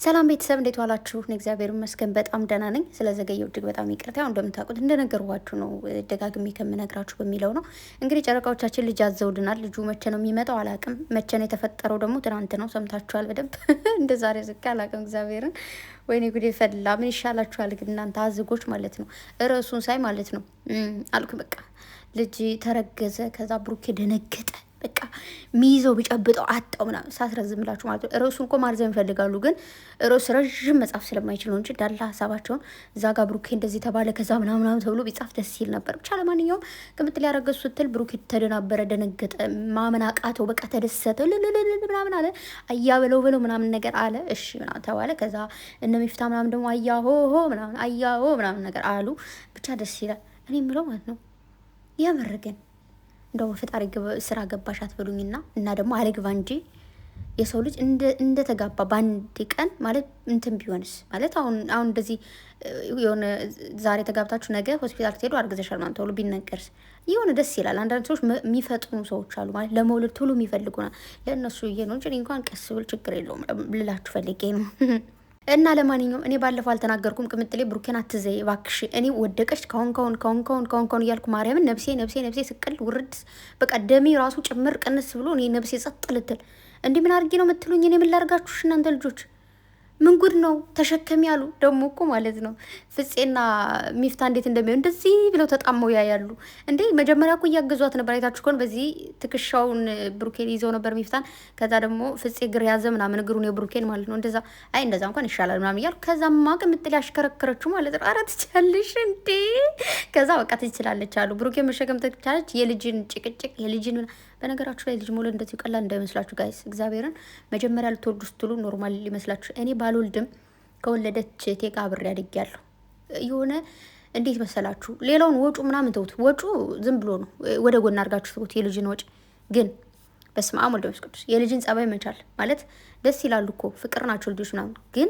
ሰላም ቤተሰብ እንዴት ዋላችሁ? እግዚአብሔር ይመስገን በጣም ደህና ነኝ። ስለዘገየው እጅግ በጣም ይቅርታ። ያው እንደምታውቁት እንደነገርኳችሁ ነው፣ ደጋግሜ ከምነግራችሁ በሚለው ነው። እንግዲህ ጨረቃዎቻችን ልጅ አዘውልናል። ልጁ መቼ ነው የሚመጣው አላቅም። መቼ ነው የተፈጠረው ደግሞ ትናንት ነው። ሰምታችኋል በደንብ እንደ ዛሬ ዝቅ አላቅም። እግዚአብሔርን ወይኔ ጉዴ ፈላ። ምን ይሻላችኋል ግን እናንተ አዝጎች ማለት ነው። ርዕሱን ሳይ ማለት ነው አልኩ በቃ ልጅ ተረገዘ። ከዛ ብሩኬ ደነገጠ። በቃ ሚይዘው ቢጨብጠው አጣው ምናምን ሳስረዝምላችሁ ማለት ነው። ርዕሱን እኮ ማርዘም ይፈልጋሉ፣ ግን ርዕስ ረዥም መጻፍ ስለማይችል ነው እንጂ እንዳለ ሀሳባቸውን እዛ ጋር ብሩኬ እንደዚህ ተባለ ከዛ ምናምናም ተብሎ ቢጻፍ ደስ ይል ነበር። ብቻ ለማንኛውም ቅምጥ ሊያረገዙ ስትል ብሩኬ ተደናበረ፣ ደነገጠ፣ ማመን አቃተው። በቃ ተደሰተ፣ ልልልል ምናምን አለ። አያ በለው ምናምን ነገር አለ። እሺ ምናምን ተባለ። ከዛ እነ ሚፍታ ምናምን ደግሞ አያ ሆ ምናምን አያ ሆ ምናምን ነገር አሉ። ብቻ ደስ ይላል። እኔ የምለው ማለት ነው የምር ግን እንደው በፈጣሪ ስራ ገባሽ አትበሉኝና እና ደግሞ አለግባ እንጂ የሰው ልጅ እንደተጋባ በአንድ ቀን ማለት እንትን ቢሆንስ ማለት አሁን እንደዚህ የሆነ ዛሬ ተጋብታችሁ ነገ ሆስፒታል ትሄዱ አርግዘሻል ማለት ተብሎ ቢነገርስ የሆነ ደስ ይላል። አንዳንድ ሰዎች የሚፈጥኑ ሰዎች አሉ ማለት ለመውለድ ቶሎ የሚፈልጉና ለእነሱ እየ ነው እንጂ እንኳን ቀስ ብል ችግር የለውም ልላችሁ ፈልጌ ነው። እና ለማንኛውም እኔ ባለፈው አልተናገርኩም። ቅምጥሌ ብሩኬን አትዘይ እባክሽ። እኔ ወደቀች ካሁን እያልኩ ማርያምን ነብሴ ስቅል ውርድ በቃ ደሜ ራሱ ጭምር ቅንስ ብሎ እኔ ነብሴ ጸጥ ልትል እንዲህ ምን አድርጌ ነው የምትሉኝ? እኔ ምን ላርጋችሁ እናንተ ልጆች? ምን ጉድ ነው? ተሸከሚ ያሉ ደግሞ እኮ ማለት ነው ፍፄና ሚፍታ እንዴት እንደሚሆን እንደዚህ ብለው ተጣመው ያያሉ እንዴ። መጀመሪያ እኮ እያገዟት ነበር። አይታችሁ ከሆነ በዚህ ትከሻውን ብሩኬን ይዘው ነበር ሚፍታን። ከዛ ደግሞ ፍፄ እግር ያዘ ምናምን እግሩን የብሩኬን ማለት ነው። እንደዛ እንደዛ እንኳን ይሻላል ምናምን እያሉ ከዛማ ቅምጥል ያሽከረከረችው ማለት ነው። ኧረ ትችላለሽ እንዴ! ከዛ በቃ ትችላለች አሉ። ብሩኬን መሸከም ትችላለች። የልጅን ጭቅጭቅ የልጅን በነገራችሁ ላይ ልጅ መውለድ እንደዚህ ቀላል እንዳይመስላችሁ ጋይስ። እግዚአብሔርን መጀመሪያ ልትወልዱ ስትሉ ኖርማል ሊመስላችሁ። እኔ ባልወልድም ከወለደች ቴቃ አብሬ አድጌያለሁ። የሆነ እንዴት መሰላችሁ፣ ሌላውን ወጩ ምናምን ተውት። ወጩ ዝም ብሎ ነው፣ ወደ ጎን አድርጋችሁ ተውት። የልጅን ወጭ ግን በስመ አብ ወልድ ወመንፈስ ቅዱስ የልጅን ጸባይ መቻል ማለት ደስ ይላሉ እኮ ፍቅር ናቸው ልጆች ምናምን። ግን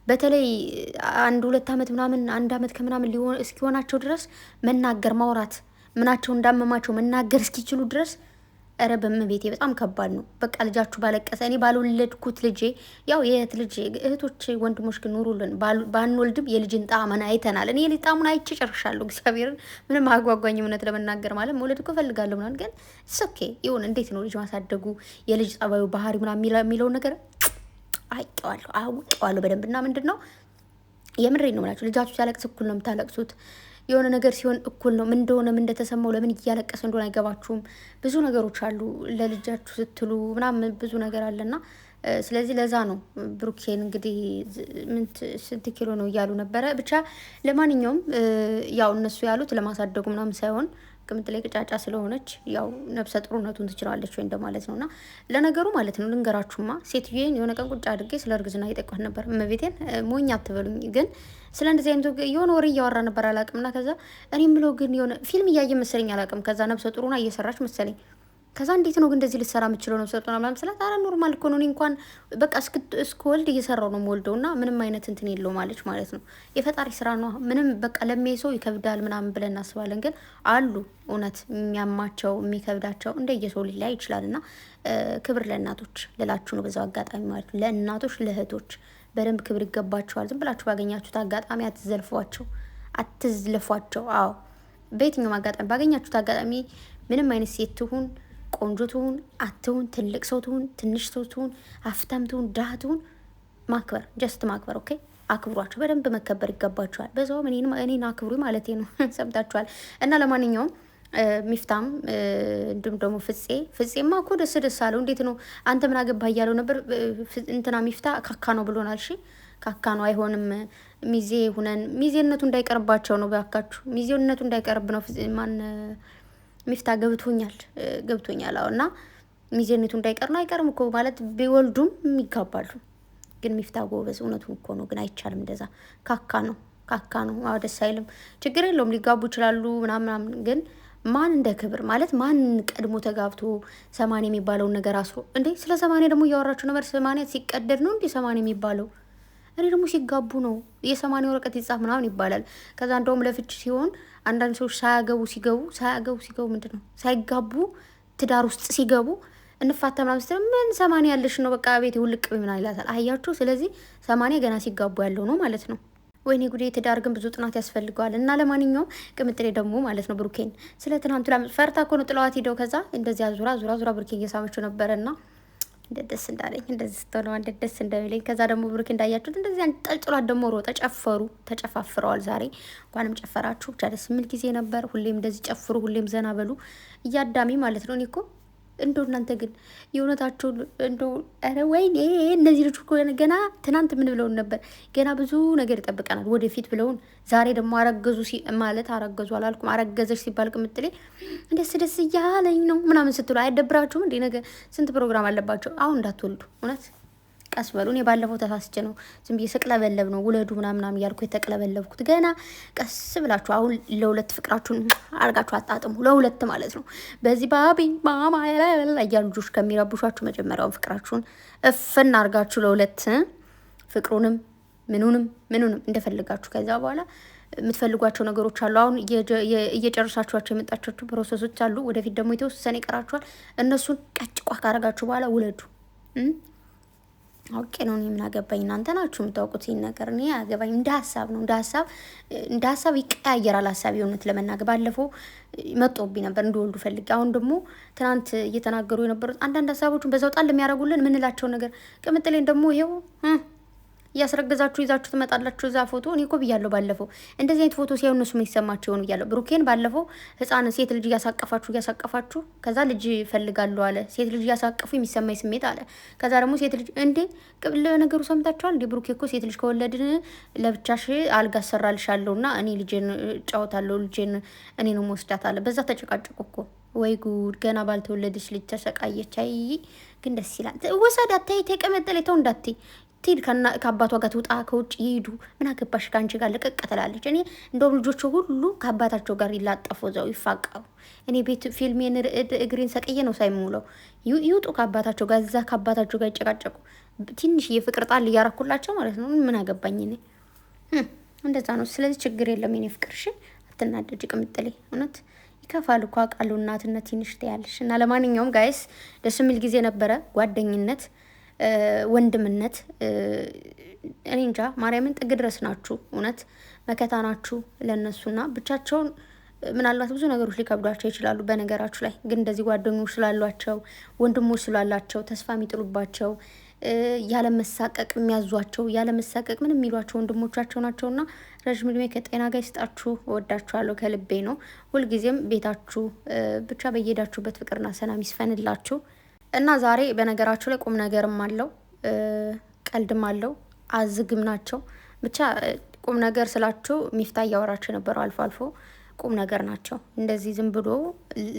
በተለይ 1-2 ዓመት ምናምን 1 ዓመት ከምናምን እስኪሆናቸው ድረስ መናገር ማውራት ምናቸው እንዳመማቸው መናገር እስኪችሉ ድረስ ኧረ በእመቤቴ በጣም ከባድ ነው። በቃ ልጃችሁ ባለቀሰ እኔ ባልወለድኩት ልጄ ያው የእህት ልጅ እህቶች ወንድሞች ግን ኑሩልን። ባንወልድም የልጅን ጣዕምን አይተናል። እኔ የልጅ ጣዕሙን አይቼ ጨርሻለሁ። እግዚአብሔርን ምንም አጓጓኝ እውነት ለመናገር ማለት መውለድ እኮ እፈልጋለሁ ምናምን፣ ግን ኦኬ ይሁን። እንዴት ነው ልጅ ማሳደጉ የልጅ ጸባዩ ባህሪ ምናምን የሚለውን ነገር አውቀዋለሁ በደንብ። እና ምንድን ነው የምሬን ነው የምላችሁ፣ ልጃችሁ ሲያለቅስ እኩል ነው የምታለቅሱት። የሆነ ነገር ሲሆን እኩል ነው። ምን እንደሆነ ምን እንደተሰማው ለምን እያለቀሰ እንደሆነ አይገባችሁም። ብዙ ነገሮች አሉ ለልጃችሁ ስትሉ ምናምን ብዙ ነገር አለና ስለዚህ ለዛ ነው ብሩኬን እንግዲህ ስንት ኪሎ ነው እያሉ ነበረ። ብቻ ለማንኛውም ያው እነሱ ያሉት ለማሳደጉ ምናምን ሳይሆን ቅምጥሌ ቅጫጫ ስለሆነች ያው ነፍሰ ጥሩነቱን ትችላለች ወይ እንደማለት ነው። እና ለነገሩ ማለት ነው ልንገራችሁማ፣ ሴትዮን የሆነ ቀን ቁጭ አድርጌ ስለ እርግዝና እየጠየኳት ነበር። እመቤቴን ሞኝ አትበሉኝ፣ ግን ስለ እንደዚህ አይነቱ የሆነ ወሬ እያወራ ነበር አላውቅም። እና ከዛ እኔ የምለው ግን የሆነ ፊልም እያየ መሰለኝ አላውቅም። ከዛ ነፍሰ ጥሩና እየሰራች መሰለኝ። ከዛ እንዴት ነው ግን እንደዚህ ልትሰራ የምችለው ነፍሰ ጡር ምናምን ስላት፣ አረ ኖርማል እኮ ነው እኔ እንኳን በቃ እስክወልድ እየሰራው ነው የምወልደው እና ምንም አይነት እንትን የለውም አለች ማለት ነው። የፈጣሪ ስራ ነው ምንም በቃ ለሚያይ ሰው ይከብዳል ምናምን ብለን እናስባለን፣ ግን አሉ እውነት የሚያማቸው የሚከብዳቸው እንደየሰው ሊለያይ ይችላል። እና ክብር ለእናቶች ልላችሁ ነው በዛው አጋጣሚ ማለት ነው። ለእናቶች ለእህቶች በደንብ ክብር ይገባቸዋል። ዝም ብላችሁ ባገኛችሁት አጋጣሚ አትዝለፏቸው። አዎ በየትኛውም አጋጣሚ ባገኛችሁት አጋጣሚ ምንም አይነት ሴት ትሁን ቆንጆ ትሁን አትሁን፣ ትልቅ ሰው ትሁን ትንሽ ሰው ትሁን፣ ሀብታም ትሁን ድሃ ትሁን፣ ማክበር ጀስት ማክበር። ኦኬ አክብሯቸው፣ በደንብ መከበር ይገባቸዋል። በዛውም እኔን አክብሩ ማለት ነው። ሰምታችኋል። እና ለማንኛውም ሚፍታም እንዲሁም ደግሞ ፍፄማ እኮ ደስ አለው። እንዴት ነው አንተ ምን አገባህ እያለው ነበር። እንትና ሚፍታ ካካ ነው ብሎናል። እሺ ካካ ነው አይሆንም። ሚዜ ሁነን ሚዜነቱ እንዳይቀርባቸው ነው ባካችሁ፣ ሚዜነቱ እንዳይቀርብ ነው። ማን ሚፍታ ገብቶኛል። አዎ እና ሚዜነቱ እንዳይቀር ነው። አይቀርም እኮ ማለት ቢወልዱም ይጋባሉ። ግን ሚፍታ ጎበዝ፣ እውነቱን እኮ ነው። ግን አይቻልም እንደዛ። ካካ ነው። አዎ ደስ አይልም። ችግር የለውም ሊጋቡ ይችላሉ ምናምን። ግን ማን እንደ ክብር ማለት ማን ቀድሞ ተጋብቶ 80 የሚባለውን ነገር አስሮ እንዴ። ስለ 80 ደግሞ እያወራችሁ ነበር። 80 ሲቀደድ ነው እንዴ 80 የሚባለው? እኔ ደግሞ ሲጋቡ ነው የ80 ወረቀት ይጻፍ ምናምን ይባላል። ከዛ እንደውም ለፍች ሲሆን አንዳንድ ሰዎች ሳያገቡ ሲገቡ ምንድን ነው ሳይጋቡ ትዳር ውስጥ ሲገቡ እንፋታ ምናምን ስትል ምን 80 ያለሽ ነው በቃ ቤቴ ውልቅ ምናምን ይላታል። አያችሁ። ስለዚህ 80 ገና ሲጋቡ ያለው ነው ማለት ነው። ወይኔ ጉዴ! ትዳር ግን ብዙ ጥናት ያስፈልገዋል። እና ለማንኛውም ቅምጥሌ ደግሞ ማለት ነው ብሩኬን ስለ ትናንቱ ፈርታ እኮ ነው ጥለዋት ሄደው ከዛ እንደዚያ ዙራ ብሩኬ እየሳመችው ነበረና እንደ ደስ እንዳለኝ እንደዚህ ስትሆነው እንደ ደስ እንደሚለኝ። ከዛ ደግሞ ብሩኬ እንዳያችሁት እንደዚህ አንጠልጥሏት ደግሞ ሮጠ። ተጨፋፍረዋል ዛሬ። እንኳንም ጨፈራችሁ። ብቻ ደስ የሚል ጊዜ ነበር። ሁሌም እንደዚህ ጨፍሩ፣ ሁሌም ዘና በሉ እያዳሚ ማለት ነው። እኔ እኮ እንደው እናንተ ግን የእውነታችሁ እንደው ኧረ ወይኔ እነዚህ ልጅ እኮ ገና ትናንት ምን ብለውን ነበር? ገና ብዙ ነገር ይጠብቀናል ወደፊት ብለውን፣ ዛሬ ደግሞ አረገዙ ማለት አረገዙ አላልኩም፣ አረገዘች ሲባል ቅምጥሌ ደስ እያለኝ ነው ምናምን ስትሉ አይደብራችሁም እንዴ? ነገ ስንት ፕሮግራም አለባቸው። አሁን እንዳትወልዱ እውነት ቀስ በሉ። እኔ ባለፈው ተሳስቼ ነው ዝም ብዬ ስቅለበለብ ነው ውለዱ ምናምናም እያልኩ የተቅለበለብኩት። ገና ቀስ ብላችሁ አሁን ለሁለት ፍቅራችሁን አርጋችሁ አጣጥሙ። ለሁለት ማለት ነው። በዚህ ባቢ ማማ እያሉ ልጆች ከሚረብሿችሁ መጀመሪያውን ፍቅራችሁን እፍና አርጋችሁ ለሁለት ፍቅሩንም ምኑንም እንደፈልጋችሁ። ከዛ በኋላ የምትፈልጓቸው ነገሮች አሉ። አሁን እየጨረሳችኋቸው የመጣችሁ ፕሮሰሶች አሉ። ወደፊት ደግሞ የተወሰነ ይቀራችኋል። እነሱን ቀጭቋ ካረጋችሁ በኋላ ውለዱ። አውቄ ነው እኔ ምን አገባኝ፣ እናንተ ናችሁ የምታውቁት ይህን ነገር። እኔ አገባኝ። እንደ ሀሳብ ነው፣ እንደ ሀሳብ ይቀያየራል ሀሳብ። የሆነት ለመናገር ባለፈው መጦብኝ ነበር እንደወልዱ ፈልጌ። አሁን ደግሞ ትናንት እየተናገሩ የነበሩት አንዳንድ ሀሳቦችን በዛው ጣል የሚያደርጉልን ምንላቸውን ነገር ቅምጥሌን ደግሞ ይሄው እያስረገዛችሁ ይዛችሁ ትመጣላችሁ። እዛ ፎቶ እኔ እኮ ብያለሁ ባለፈው፣ እንደዚህ አይነት ፎቶ ሲያዩ እነሱ ምን ይሰማቸው ይሆን ብያለሁ። ብሩኬን ባለፈው ህፃን ሴት ልጅ እያሳቀፋችሁ ከዛ ልጅ ፈልጋለሁ አለ። ሴት ልጅ እያሳቀፉ የሚሰማኝ ስሜት አለ። ከዛ ደግሞ ሴት ልጅ እንዴ ነገሩ ሰምታችኋል እንዴ? ብሩኬ እኮ ሴት ልጅ ከወለድን ለብቻሽ አልጋ አሰራልሻለሁ እና እኔ ልጄን እጫወታለሁ፣ ልጄን እኔ ነው መወስዳት አለ። በዛ ተጨቃጨቁ እኮ። ወይ ጉድ! ገና ባልተወለደች ልጅ ተሰቃየች። አይ ግን ደስ ይላል። ወሰድ አታይ ተቀመጠለ ተው እንዳትይ ትሄድ ከአባቷ ጋር ትውጣ፣ ከውጭ ይሄዱ። ምን አገባሽ ከአንቺ ጋር ልቅቅ ትላለች። እኔ እንደውም ልጆቹ ሁሉ ከአባታቸው ጋር ይላጠፉ፣ እዛው ይፋቀሩ። እኔ ቤት ፊልሜን እግሬን ሰቅዬ ነው ሳይሙለው ይውጡ ከአባታቸው ጋር፣ እዛ ከአባታቸው ጋር ይጨቃጨቁ። ትንሽ የፍቅር ጣል እያረኩላቸው ማለት ነው። ምን አገባኝ እኔ። እንደዛ ነው። ስለዚህ ችግር የለም የኔ ፍቅር። እሺ አትናደጅ ቅምጥሌ። እውነት ይከፋል እኮ አውቃለሁ። እናትነት ትንሽ ትያለሽ። እና ለማንኛውም ጋይስ ደስ የሚል ጊዜ ነበረ። ጓደኝነት ወንድምነት እኔ እንጃ ማርያምን ጥግ ድረስ ናችሁ። እውነት መከታ ናችሁ ለእነሱና ብቻቸውን ምናልባት ብዙ ነገሮች ሊከብዷቸው ይችላሉ። በነገራችሁ ላይ ግን እንደዚህ ጓደኞች ስላሏቸው፣ ወንድሞች ስላላቸው፣ ተስፋ የሚጥሉባቸው፣ ያለመሳቀቅ የሚያዟቸው፣ ያለመሳቀቅ ምንም የሚሏቸው ወንድሞቻቸው ናቸውና ረዥም ዕድሜ ከጤና ጋር ይስጣችሁ። እወዳችኋለሁ ከልቤ ነው። ሁልጊዜም ቤታችሁ ብቻ በየሄዳችሁበት ፍቅርና ሰላም ይስፈንላችሁ። እና ዛሬ በነገራችሁ ላይ ቁም ነገርም አለው ቀልድም አለው አዝግም ናቸው። ብቻ ቁም ነገር ስላችሁ ሚፍታ እያወራችሁ የነበረው አልፎ አልፎ ቁም ነገር ናቸው። እንደዚህ ዝም ብሎ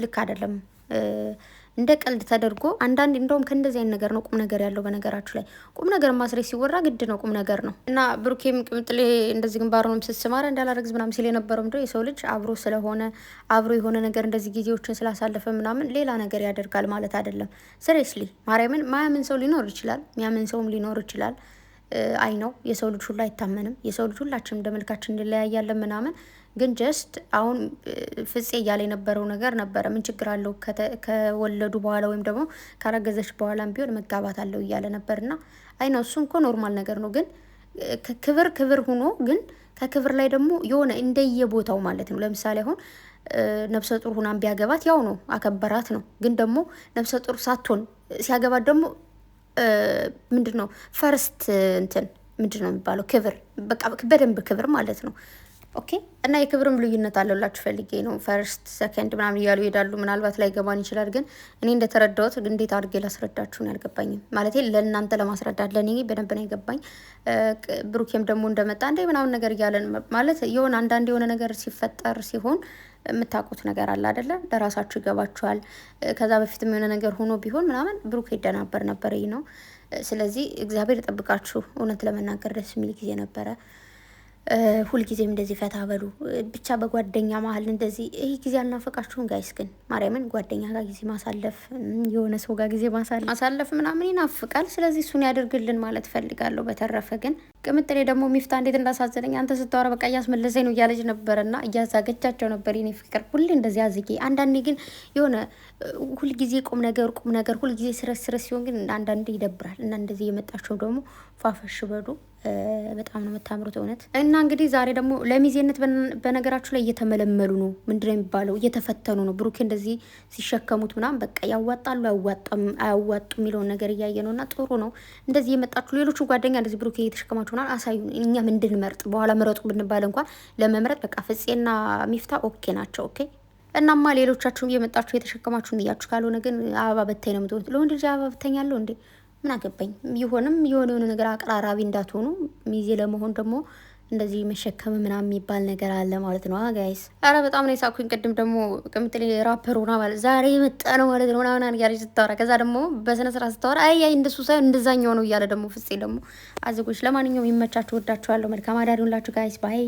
ልክ አይደለም። እንደ ቀልድ ተደርጎ አንዳንድ እንደውም ከእንደዚህ አይነት ነገር ነው ቁም ነገር ያለው። በነገራችሁ ላይ ቁም ነገር ማስሬት ሲወራ ግድ ነው ቁም ነገር ነው። እና ብሩኬም ቅምጥሌ እንደዚህ ግንባሩንም ስትስማረ እንዳላረግዝ ምናምን ሲል የነበረው ምንድነው የሰው ልጅ አብሮ ስለሆነ አብሮ የሆነ ነገር እንደዚህ ጊዜዎችን ስላሳለፈ ምናምን ሌላ ነገር ያደርጋል ማለት አይደለም። ሲሪየስሊ ማርያምን ማያምን ሰው ሊኖር ይችላል፣ ሚያምን ሰውም ሊኖር ይችላል። አይ ነው የሰው ልጅ ሁሉ አይታመንም። የሰው ልጅ ሁላችንም እንደ መልካችን እንለያያለን ምናምን። ግን ጀስት አሁን ፍፄ እያለ የነበረው ነገር ነበረ። ምን ችግር አለው ከወለዱ በኋላ ወይም ደግሞ ካረገዘች በኋላም ቢሆን መጋባት አለው እያለ ነበርና አይ ነው እሱ እንኳ ኖርማል ነገር ነው። ግን ክብር ሆኖ ግን ከክብር ላይ ደግሞ የሆነ እንደየቦታው ማለት ነው። ለምሳሌ አሁን ነፍሰ ጡር ሁናን ቢያገባት ያው ነው አከበራት ነው። ግን ደግሞ ነፍሰ ጡር ሳትሆን ሲያገባት ደግሞ ምንድን ነው ፈርስት እንትን ምንድን ነው የሚባለው ክብር፣ በቃ በደንብ ክብር ማለት ነው። ኦኬ። እና የክብርም ልዩነት አለላችሁ ፈልጌ ነው። ፈርስት ሰከንድ ምናምን እያሉ ይሄዳሉ። ምናልባት ላይ ገባን ይችላል። ግን እኔ እንደተረዳሁት እንዴት አድርጌ ላስረዳችሁን ያልገባኝም ማለት ለእናንተ ለማስረዳት ለእኔ በደንብ ነው የገባኝ። ብሩኬም ደግሞ እንደመጣ እንደ ምናምን ነገር እያለን ማለት የሆነ አንዳንድ የሆነ ነገር ሲፈጠር ሲሆን የምታውቁት ነገር አለ አይደለ? ለራሳችሁ ይገባችኋል። ከዛ በፊትም የሆነ ነገር ሆኖ ቢሆን ምናምን ብሩኬ ይደናበር ነበር ነው። ስለዚህ እግዚአብሔር ይጠብቃችሁ። እውነት ለመናገር ደስ የሚል ጊዜ ነበረ። ሁልጊዜም እንደዚህ ፈታ በሉ ብቻ በጓደኛ መሀል እንደዚህ ይህ ጊዜ አልናፈቃችሁም ጋይስ? ግን ማርያምን ጓደኛ ጋር ጊዜ ማሳለፍ የሆነ ሰው ጋር ጊዜ ማሳለፍ ምናምን ይናፍቃል። ስለዚህ እሱን ያደርግልን ማለት ፈልጋለሁ። በተረፈ ግን ቅምጥሌ ደግሞ ሚፍታ እንዴት እንዳሳዘነኝ አንተ ስታወራ በቃ እያስመለሰኝ ነው እያለች ነበረና እያዛገቻቸው ነበር። የኔ ፍቅር ሁሌ እንደዚህ አዝጌ፣ አንዳንዴ ግን የሆነ ሁልጊዜ ቁም ነገር ሁልጊዜ ስረስ ሲሆን ግን አንዳንዴ ይደብራል። እና እንደዚህ የመጣቸው ደግሞ ፋፈሽ በሉ። በጣም ነው የምታምሩት እውነት። እና እንግዲህ ዛሬ ደግሞ ለሚዜነት በነገራችሁ ላይ እየተመለመሉ ነው። ምንድነው የሚባለው? እየተፈተኑ ነው። ብሩኬ እንደዚህ ሲሸከሙት ምናምን በቃ ያዋጣሉ አያዋጡ የሚለውን ነገር እያየ ነው። እና ጥሩ ነው እንደዚህ የመጣችሁ ሌሎቹ ጓደኛ እንደዚህ ብሩኬ እየተሸከማችሁ ምናምን አሳዩ። እኛም እንድንመርጥ በኋላ ምረጡ ብንባል እንኳን ለመምረጥ በቃ ፍፄና ሚፍታ ኦኬ ናቸው። ኦኬ እናማ ሌሎቻችሁም እየመጣችሁ የተሸከማችሁን እያችሁ ካልሆነ ግን አበባ በታይ ነው የምትሆኑት። ለወንድ ልጅ አበባ በታኝ አለው እንዴ? ምን አገባኝ። ይሆንም የሆነ ነገር አቀራራቢ እንዳትሆኑ። ሚዜ ለመሆን ደግሞ እንደዚህ መሸከም ምናምን የሚባል ነገር አለ ማለት ነው ጋይስ። አረ በጣም ነው የሳኩኝ። ቅድም ደግሞ ቅምጥሌ ራፐር ሆና ማለት ዛሬ የመጣ ነው ማለት ነው ምናምን እያለች ስታወራ፣ ከዛ ደግሞ በስነ ስርዓት ስታወራ አይ እንደሱ ሳይሆን እንደዛኛው ነው እያለ ደግሞ ፍፄ ደግሞ አዘጎች። ለማንኛውም ይመቻችሁ፣ ወዳችኋለሁ። መልካም አዳር ይሁንላችሁ ጋይስ። ባይ